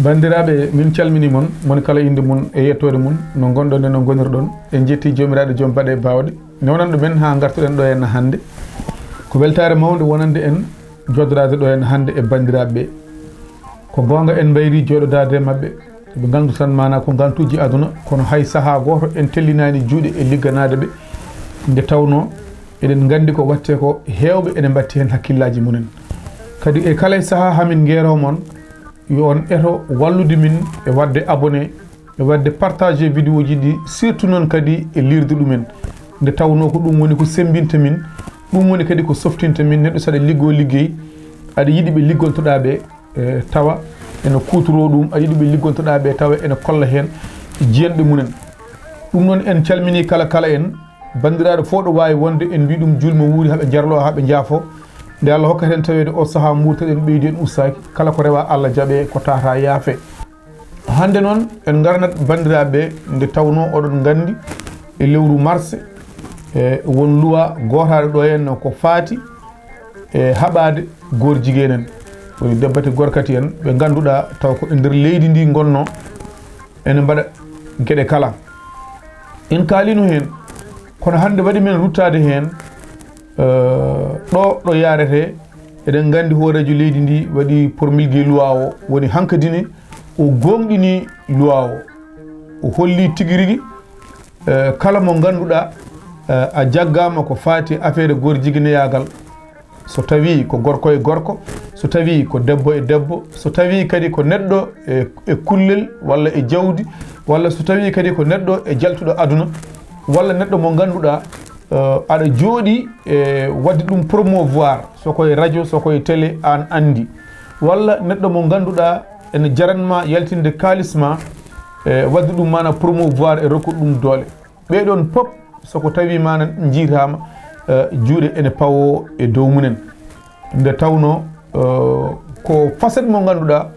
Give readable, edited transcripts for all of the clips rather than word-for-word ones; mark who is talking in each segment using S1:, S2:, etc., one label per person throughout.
S1: bandiraɓe min calmini mon kala inde mon e yettode mon no gonɗon e no gonirɗon en jetti jomiraɗo joom baɗe bawɗe newnan ɗumen ha gartuɗen ɗo henna hande ko weltare mawde wonande en joddorade ɗo henna hande e bandiraɓe ko gonga en mbayri joɗodade mabɓe ɓe gandu tan mana ko gantuji aduna kono hay saaha goto en tellinani juuɗe e ligganade ɓe nde tawno eɗen gandi ko watte ko hewɓe ene batti hen hakkillaji munen kadi e kala saaha hamin guero mon yo on eto wallude min e wadde abonné e wadde partager vidéo ji ɗi surtout noon kadi e lirde ɗumen nde tawno ko ɗum woni ko sembinta min ɗum woni kadi ko softinta min neɗɗo saɗa liggo liggey aɗa yiɗi ɓe liggontoɗa ɓe tawa ene kutoro ɗum aɗa yiɗi ɓe liggontoɗa ɓe tawa ene kolla hen jiyanɓe munen ɗum noon en calmini kala en bandiraɗo fo ɗo wawi wonde en mbi ɗum julma wuuri haaɓe jarlo haaɓe jaafo nde Allah hokkata en tawede o saaha murtaɗen ɓeydi en ustaki kala ko rewa Allah jaaɓe ko tata yaafe hande noon en garnat bandiraɓe nde tawno oɗon gandi e lewru mars won luwa gotaɗo ɗo henno ko faati e haɓade goor jiguen en woni debbati gorkati en ɓe ganduɗa taw ko e nder leydi ndi gonno ene mbaɗa gueɗe kala en kalino hen kono hande waɗi men ruttade hen ɗo yarete eɗen gandi hoorejo leydi ndi waɗi promulgué loi o woni hankadine o gonɗini loi o holli tigui rigui kala mo ganduɗa a jaggama ko fati affaire goor jiguinoyagal so tawi ko gorko e gorko so tawi ko debbo e debbo so tawi kadi ko neɗɗo e kullel walla e jawdi walla so tawi kadi ko neɗɗo e jaltuɗo aduna walla neɗɗo mo ganduɗa aɗa jooɗi e wadde ɗum promouvoir sokoye radio sokoye télé an andi walla neɗɗo mo ganduɗa ene jaranma yaltinde kalisma wadde ɗum mana promouvoir e rokkude ɗum doole ɓeɗon pop soko tawi mana jiitama juuɗe ene pawo e dow munen nde tawno ko facette mo ganduɗa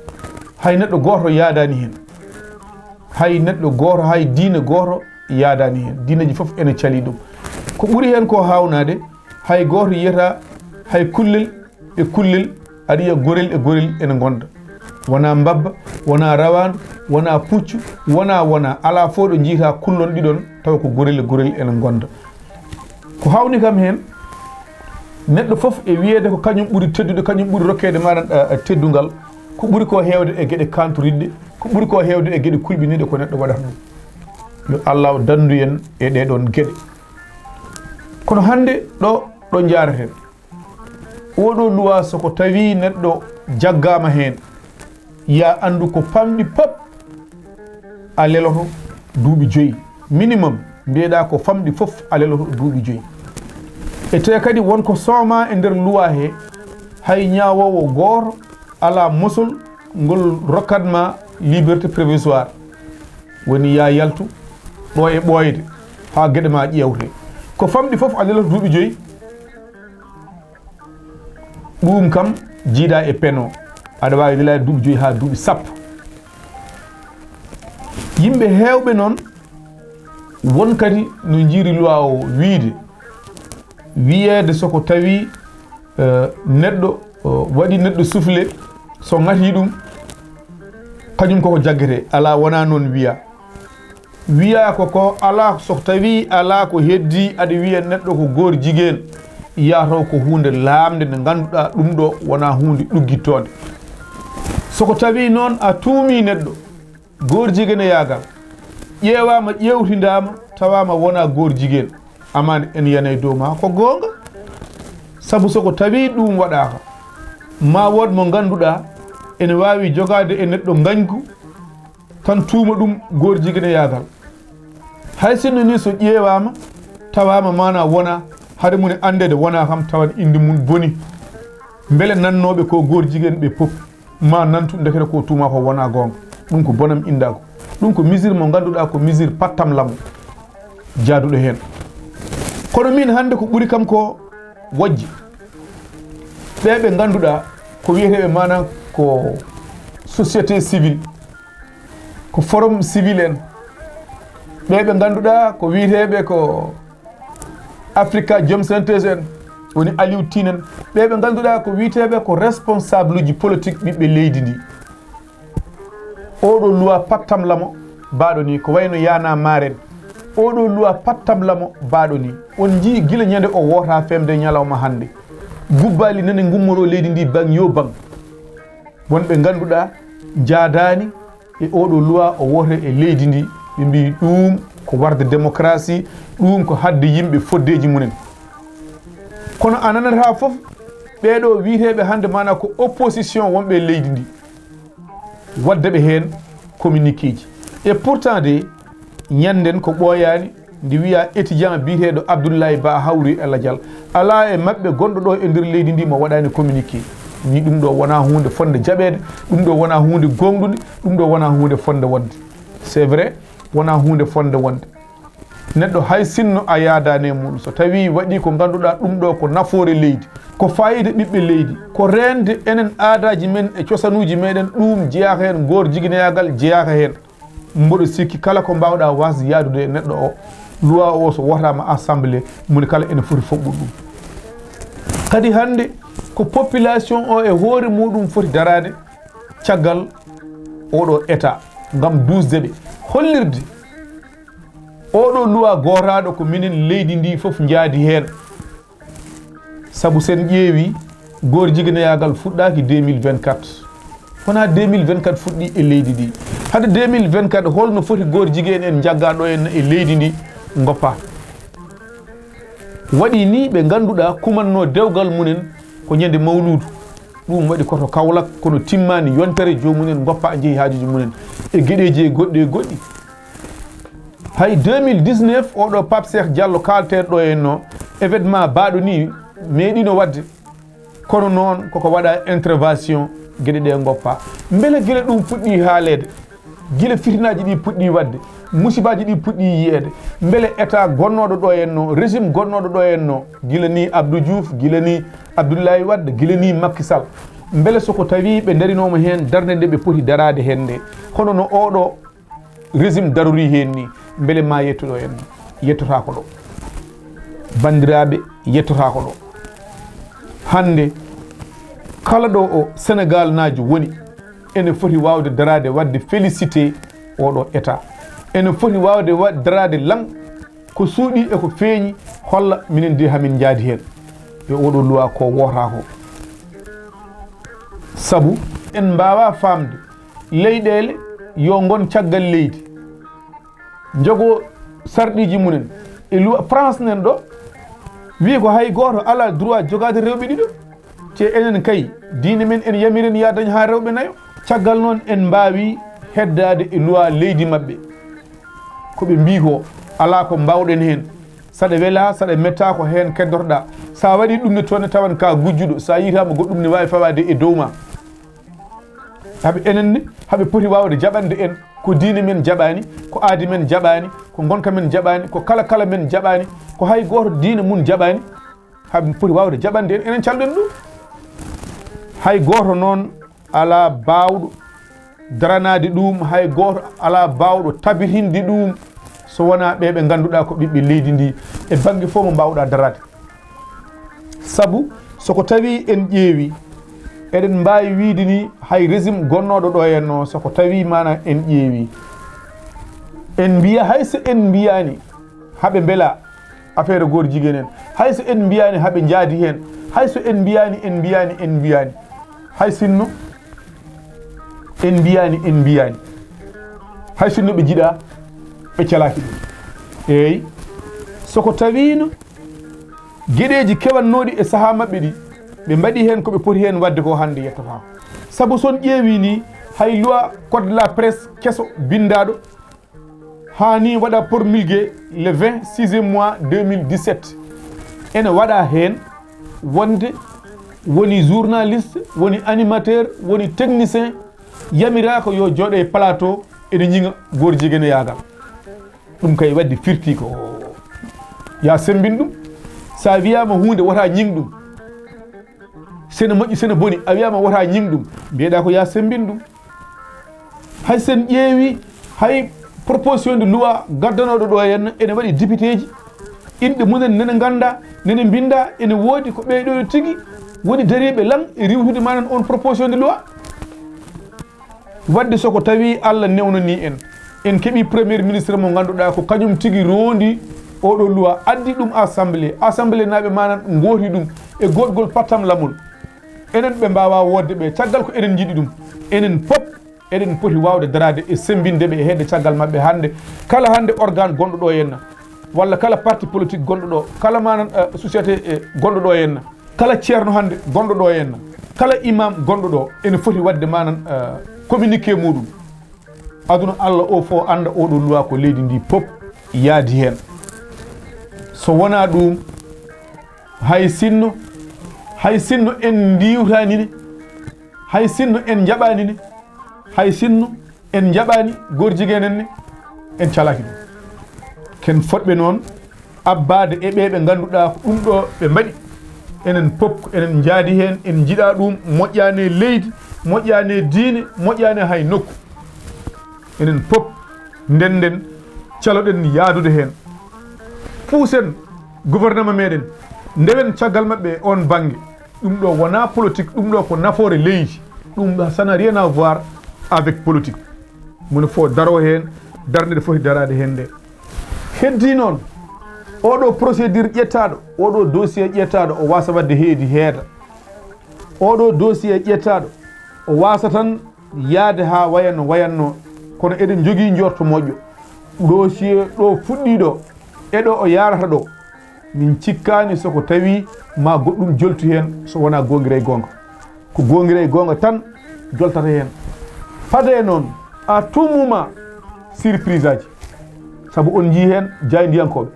S1: hay neɗɗo goto yaadani hen hay neɗɗo goto hay diine goto yaadani hen diineji foof ene cali ɗum ko ɓuuri hen ko hawnade hay goto yiyata hay kullel e kullel aɗa yiya gorel e gorel ene gonda wona mbabba wona rawandu wona puccu wona ala fo ɗo jiita kullon ɗiɗon taw ko gorel e gorel ene gonda ko hawni kam hen neɗɗo foof e wiyede ko kañum ɓuuri teddude kañum ɓuuri rokkede maɗa teddugal ko ɓuuri ko hewde e gueɗe kantoriɗɗe ko ɓuuri ko hewde e gueɗe kulɓiniɗe ko neɗɗo waɗata ɗum yo Allah dandu en e ɗeɗon gueɗe kono hande ɗo jareten oɗo luwa soko tawi neɗɗo jaggama hen ya andu ko famɗi pop a leloto duuɓi 5 minimum mbiyeɗa ko famɗi foof a leloto duuɓi 5 e te kadi wonko sooma e nder luwa he hay ñawowo goto ala mosol ngol rokkatma liberté provisoire woni ya yaltu ɗo e ɓoyde ha gueɗe ma ƴewte ko famɗi foof a leloto duuɓi 5 ɗum kam jiiɗa e peno aɗa wawi lelade duuɓi 5 ha duuɓi 10 yimɓe hewɓe noon won kadi no jiiri loi o wiyede soko tawi neɗɗo waɗi neɗɗo soufflé so ngati ɗum kañum koko jaggete ala wona noon wiya ko ala so tawi ala ko heddi aɗa wiya neɗɗo ko goor jiguen yataw ko hunde lamde nde ganduɗa ɗum ɗo wona hunde ɗuggittode soko tawi noon a tuumi neɗɗo goor jiguen e yagal ƴewama ƴewtidama tawama wona goor jiguen amane en yana dow ma ko gonga saabu soko tawi ɗum waɗaka ma wod mo ganduɗa ene wawi jogade e neɗɗo gañgu tan tuuma ɗum goor jiguen e yagal hay sinno ni so ƴewama tawama mana wona haade mum andede wona kam tawan indi mum boni beele nannoɓe ko goor jiguen ɓe pop ma nantu dekere ko tuuma ko wona gonga ɗum ko bonam indako ɗum ko mesure mo ganduɗa ko mesure pattam lamo jaaduɗo hen kono min hande ko ɓuuri kam ko wojji ɓeɓe ganduɗa ko wiyeteɓe mana ko société civile ko forum civil en ɓeɓe ganduɗa ko wiyeteɓe ko Africa Jom Centers en woni Aliou Tinen ɓe ganduɗa ko wiiteɓe ko responsable uji politique ɓiɓɓe leydi ndi oɗo loi pattam lamo baɗo ni ko wayno yana maren oɗo loi pattam lamo baɗo ni on jii gila ñande o wota femde ñalawma hande gubbali nane gummoro leydi ndi bang yo bang wonɓe ganduɗa jaadani e oɗo loi o wote e leydi ndi ɓe mbi ɗum ko warde démocratie ɗum ko hadde yimɓe foddeji munen kono ananata foof ɓeɗo wiiteɓe hande mana ko opposition wonɓe leydi ndi wadde ɓe hen communiqué ji et pourtant de ñanden ko ɓooyani ndi wiya étudiant biyeteɗo Abdoulaye Ba Hawri Allah Dial ala e mabɓe gonɗo ɗo e nder leydi ndi mo waɗani communiqué ni ɗum ɗo wona hunde fonde jaɓede ɗum ɗo wona hunde gonɗude ɗum ɗo wona hunde fonde wonde c'est vrai wona hunde fonde wonde neɗɗo hay sinno a yaadani e muɗum so tawi waɗi ko ganduɗa ɗum ɗo ko nafoore leydi ko fayida ɓiɓɓe leydi ko rende enen aadaji men e cosanuji meɗen ɗum jeyaka hen goor jiguinoyagal jeyaka hen mboɗo sikki kala ko mbawɗa wasde yaadude e neɗɗo o loi o so wotama assemblée moni kala ene foti foɓɓude ɗum kadi hande ko population o e hoore muɗum foti darade caggal oɗo état ngam dusdeɓe hollirde oɗo loi gotaɗo ko minen leydi ndi foof jaadi hen saabu sen ƴeewi goor jiguinoyagal fuɗɗaki 2024 wona 2024 fuɗɗi e leydi ndi hade 2024 holno foti goor jiguen en jaggaɗo en e leydi ndi goppa waɗi ni ɓe ganduɗa kumanno dewgal munen ko ñande mawludu ɗum waɗi koto Kaolack kono timmani yontere jomumen goppa jeeyi haajuji munen e gueɗeji e goɗɗi e goɗɗi hay 2019 oɗo Pape Cheikh Diallo kalteɗo en no événement baɗo ni meeɗino wadde kono noon koko waɗa intervention gueɗe ɗe goppa beele gueɗe ɗum puɗɗi haalede guila fitinaji ɗi puɗɗi wadde musibaji ɗi puɗɗi yiyede beele état gonnoɗo ɗo henno régime gonnoɗo ɗo henno guila ni Abdou Diouf guila ni Abdoulaye Wade guila ni Macky Sall beele soko tawi ɓe darinoma hen darde nde ɓe poti darade hen nde hono no oɗo régime darori hen ni beele ma yettuɗo henno yettotako ɗo bandiraɓe yettotako ɗo hande kala ɗo o Sénégal naji woni ene foti wawde darade wadde félicité oɗo état ene foti wawde darade lang ko suuɗi e ko feeñi holla minen de hamin jaadi hen e oɗo loi ko wota ko saabu en mbawa famde leyɗele yo gon caggal leydi jogo sarɗiji munen e loi France nen ɗo wi ko hay goto ala droit jogade rewɓe ɗiɗo te enen kay diine men en yamiren ya dañ ha rewɓe nayo caggal noon en mbawi heddade e loi leydi mabɓe koɓe mbi ko ala ko mbawɗen hen saɗa wela saɗa metta ko hen keddotoɗa sa waɗi ɗum ne toon tawan ka gujjuɗo sa yitama goɗɗum ne wawi fawade e dow ma haaɓe enenne haaɓe poti wawde jaɓande en ko diine men jaɓani ko aadi men jaɓani ko gonka men jaɓani ko kala men jaɓani ko hay goto diine mun jaɓani haaɓe poti wawde jaɓande en enen calɗen ɗum hay goto noon ala bawɗo daranade ɗum hay goto ala bawɗo tabitinde ɗum so wona ɓeɓe ganduɗa ko ɓiɓɓe leydi ndi e banggue fof mo mbawɗa darade saabu soko tawi en ƴeewi eɗen mbawi wiide ni hay régime gonnoɗo ɗo henno soko tawi mana en ƴeewi en mbiya hayso en mbiyani haaɓe beela affaire goor jiguen en hayso en mbiyani haaɓe jaadi hen hayso en mbiyani hay sinno en mbiyani hay sinno ɓe jiiɗa ɓe calaki ɗum eyyi soko tawino gueɗeji kewannoɗi e saaha mabɓe ɗi ɓe mbaɗi hen koɓe poti hen wadde ko hande yettotako saabu son ƴeewi ni hay loi code de la presse kesso bindaɗo hani waɗa promulgué le 26 mois 2017 ene waɗa hen wonde woni journaliste woni animateur woni technicien yamirako yo jooɗe plateau ene ñiŋa goor jiguenoyagal ɗum kay wadde firti ko ya sembin ɗum sa wiyama hunde wota ñing ɗum sene moƴƴi sene boni a wiyama wota ñing ɗum mbiyeɗa ko ya sembin ɗum hay sen ƴeewi hay proposition de loi gaddanoɗo ɗo henna ene waɗi député ji inde munen nene ganda nene binda ene wodi ko ɓeyɗo tigi woni dariɓe lan e riwtude manan on proposition de loi wadde soko tawi Allah newnani en keɓi premier ministre mo ganduɗa ko kañum tigi rondi oɗo loi addi ɗum assemblée naɓe manan gooti ɗum e goɗgol pattam lamol enen ɓe mbawa wodde ɓe caggal ko enen jiiɗi ɗum enen pop eɗen poti wawde darade e sembinde ɓe e hedde caggal mabɓe hande kala hande organe gonɗo ɗo henna walla kala parti politique gonɗo ɗo kala manan société gonɗo ɗo henna kala ceerno hande gonɗo ɗo henna kala imam gonɗo ɗo ene foti wadde manan communiqué muɗum aduna Allah o fo anda oɗo loi ko leydi ndi pop yaadi hen so wona ɗum hay sinno en ndiwtani ni hay sinno en jaɓani ni hay sinno en jaɓani gorjiguen en ne en calaki ɗum ken fotɓe noon abbade e ɓe ganduɗa ko ɗum ɗo ɓe mbaɗi enen pop enen jaadi hen en jiiɗa ɗum moƴƴani leydi moƴƴani diine moƴƴani hay nokku enen pop ndenden caloɗen yaadude hen puusen gouvernement meɗen ndewen caggal mabɓe on banggue ɗum ɗo wona politique ɗum ɗo ko nafoore leydi ɗum ça n'a rien à voir avec politique mune fo daro hen darde foti darade hen nde heddi noon oɗo procédure ƴettaɗo oɗo dossier ƴettaɗo o wasa wadde heedi heeda oɗo dossier ƴettaɗo o wasa tan yaade ha wayanno kono eɗen jogui jorto moƴƴo dossier ɗo fuɗɗiɗo eɗo o yarata ɗo min cikkani soko tawi ma goɗɗum joltu hen so wona gonguira e gonga ko gonguira e gonga tan joltata hen fade noon à tout moment surprise aji saabu on jii hen jaydiyankoɓe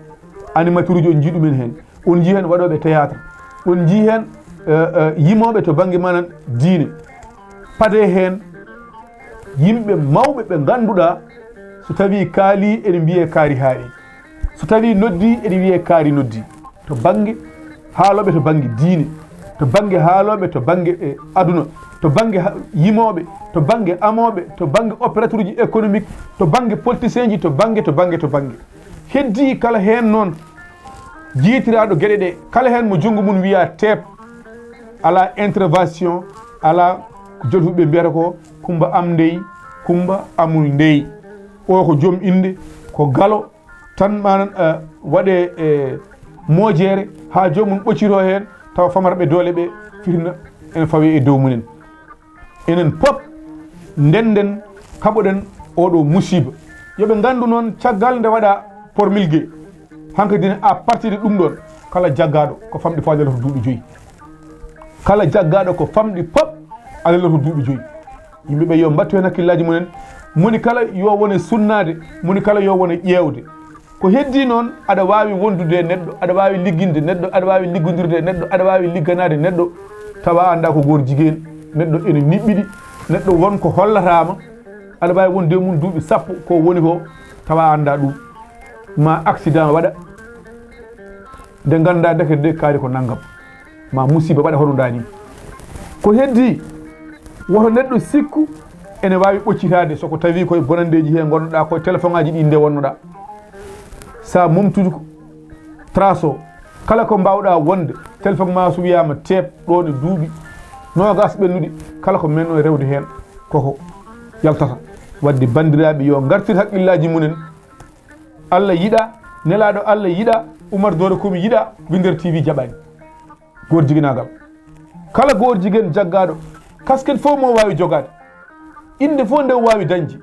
S1: animateur uji on jii ɗumen hen on jii hen waɗoɓe théâtre on jii hen yimoɓe to banggue manan diine pade hen yimɓe mawɓe ɓe ganduɗa so tawi kaali ene mbiye kaari haaɗi so tawi noddi ene wiye kaari noddi to banggue haaloɓe to banggue diine to banggue haaloɓe to banggue aduna to banggue yimoɓe to banggue amoɓe to banggue opérateur uji économique to banggue politicien ji to banggue heddi kala hen noon jiitiraɗo gueɗe ɗe kala hen mo junggo mum wiya teep ala intervention ala ko jolfuɓe mbiyata ko kumba am ndeyi kumba amul ndeyi o ko joom inde ko galo tan manan waɗe moojere ha jomum ɓoccito hen tawa famarɓe doole ɓe firna ene fawi e dow munen enen pop ndenden kaɓoɗen oɗo musiba yoɓe gandu noon caggal nde waɗa pormilgue hankadine à partir de ɗum ɗon kala jaggaɗo ko famɗi fo adaloto duuɓi 5 kala jaggaɗo ko famɗi pop adaloto duuɓi 5 yimɓeɓe yo mbattu hen hakkillaji munen moni kala yo wone sunnade moni kala yo wone ƴewde ko heddi noon aɗa wawi wondude e neɗɗo aɗa wawi ligginde neɗɗo aɗa wawi liggodirde e neɗɗo aɗa wawi ligganade neɗɗo tawa anda ko goor jiguen neɗɗo ene niɓɓiɗi neɗɗo wonko hollatama aɗa wawi wonde mum duuɓi sappo ko woni ko tawa anda ɗum ma accident waɗa nde ganda dekete de kaari ko naggam ma musiba waɗa hono dani ko heddi woto neɗɗo sikku ene wawi ɓoccitade soko tawi koye bonandeji he gonnoɗa koye téléphone aji ɗi nde wonnoɗa sa momtude ko trace o kala ko mbawɗa wonde téléphone ma so wiyama teep ɗon e duuɓi nogas ɓennuɗi kala ko menno rewde hen koko yaltata wadde bandiraɓe yo gartir haqqillaji munen Allah yiɗa nelaɗo Allah yiɗa Oumar Dore komi yiɗa Winder TV jaɓani goor jiguinagal kala goor jiguen jaggaɗo kasket fof mo wawi jogade inde fof nde wawi dañde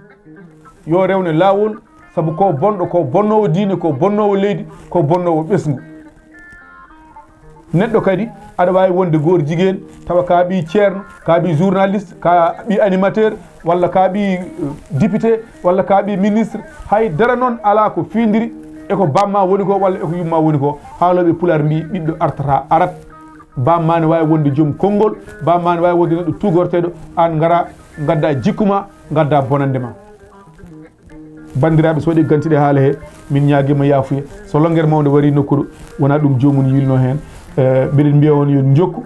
S1: yo rewne lawol saabu ko bonɗo ko bonnowo diine ko bonnowo leydi ko bonnowo ɓesgu neɗɗo kadi aɗa wawi wonde goor jiguen tawa ka ɓi ceerno ka ɓi journaliste ka ɓi animateur walla ka ɓi député walla ka ɓi ministre hay dara noon ala ko findiri eko bamma woni ko walla eko yumma woni ko haaloɓe pular mbi ɓiɗɗo artata arat bamma ne wawi wonde joom konngol bamma ne wawi wonde neɗɗo tugorteɗo an gara gadda jikkuma gadda bonande ma bandiraɓe so waɗi gantiɗe haala he min ñaguima yafuya so longguere mawde wari nokkuɗo wona ɗum jomum yilno hen mbiɗen mbiya on yo jokku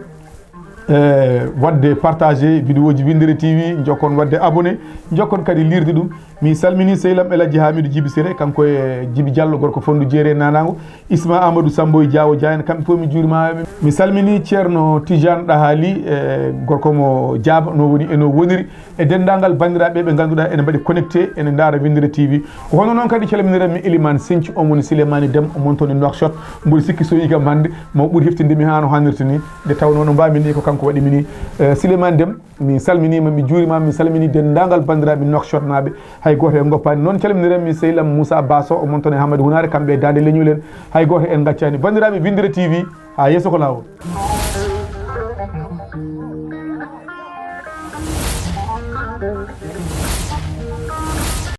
S1: wadde partager vidéo ji Windere TV jokkon wadde abonné jokkon kadi lirde dum mi salmini sehlam Eladji Hamidou Djiby Siré kanko e Djiby Diallo gorko fondu jeere nanago Isma Amadou Samboy Diawo Diagne kamɓe fof mi juurima mi salmini Ceerno Tidiane Ɗahali gorko mo Diaba no woni eno woniri e dendagal bandiraɓe ɓe ganduɗa ene mbaɗi connecté ene daara Windere TV ko hono noon kadi calminiren mi Elimane Senthi on woni Souleymane Déme o monton e Nouakchott mboɗo sikki so yigam hande mo ɓuuri heftindemi ha no hannirta ni nde tawno no mbami ni ko kanko waɗi mini Souleymane Déme mi salminima mi juurima mi salmini dendagal bandiraɓe Nouakchott naɓe hay goto en goppani noon calminiren mi sehlam Moussa Basso o monton e Hamadou Hunare kamɓe dande leñol en hay goto en gaccani bandiraɓe Windere TV ha yesso ko lawol
S2: Thank you.